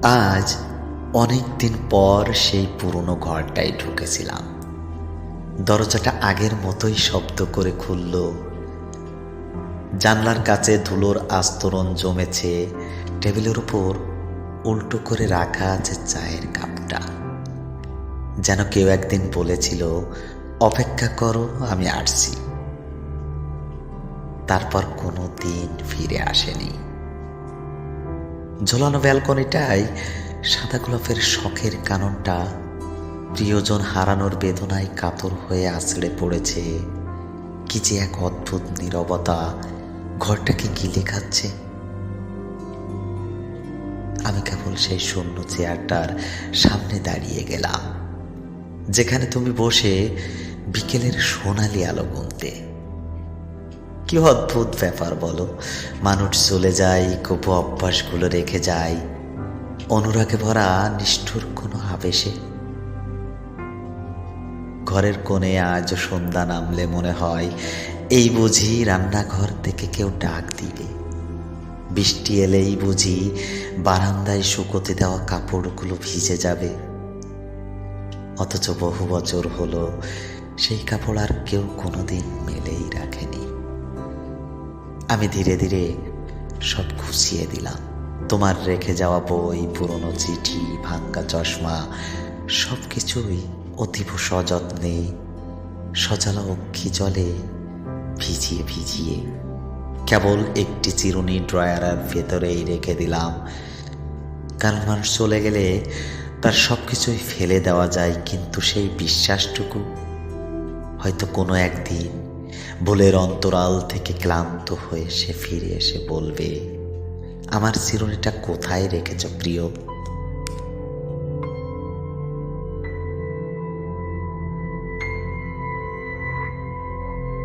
আজ অনেক দিন পর সেই পুরনো ঘরটায় ঢুকেছিলাম। দরজাটা আগের মতোই শব্দ করে খুলল। জানলার কাছে ধুলোর আস্তরণ জমেছে, টেবিলের উপর উল্টো করে রাখা আছে চায়ের কাপটা। যেন কেউ একদিন বলেছিল, অপেক্ষা করো, আমি আসছি। তারপর কোনো দিন ফিরে আসেনি। ঝোলানো ব্যালকনিটায় সাদা গোলাপের শখের কাননটা প্রিয়জন হারানোর বেদনায় কাতর হয়ে আছড়ে পড়েছে। কি যে এক অদ্ভুত নীরবতা ঘরটাকে গিলে খাচ্ছে। আমি কেবল সেই শূন্য চেয়ারটার সামনে দাঁড়িয়ে গেলাম, যেখানে তুমি বসে বিকেলের সোনালি আলো গুনতে। কি অদ্ভুত ব্যাপার বলো, মানুষ চলে যায়, কবু অভ্যাসগুলো রেখে যায় অনুরাগে ভরা নিষ্ঠুর কোনো আবেশে। ঘরের কোণে আজ সন্ধ্যা নামলে মনে হয় এই বুঝি রান্নাঘর থেকে কেউ ডাক দিবে। বৃষ্টি এলেই বুঝি বারান্দায় শুকোতে দেওয়া কাপড়গুলো ভিজে যাবে। অথচ বহু বছর হলো সেই কাপড় আর কেউ কোনোদিন মেলেই রাখেনি। আমি ধীরে ধীরে সব গুছিয়ে দিলাম। তোমার রেখে যাওয়া বই, পুরনো চিঠি, ভাঙ্গা চশমা, সব কিছুই অতীব সযত্নে সজালা অক্ষি জলে ভিজিয়ে ভিজিয়ে কেবল একটি চিরুনি ড্রয়ারের ভেতরেই রেখে দিলাম। কারণ মানুষ চলে গেলে তার সব কিছুই ফেলে দেওয়া যায়, কিন্তু সেই বিশ্বাসটুকু হয়তো কোনো একদিন ভুলের অন্তরাল থেকে ক্লান্ত হয়ে সে ফিরে এসে বলবে, আমার চিরুনিটা কোথায় রেখেছ প্রিয়?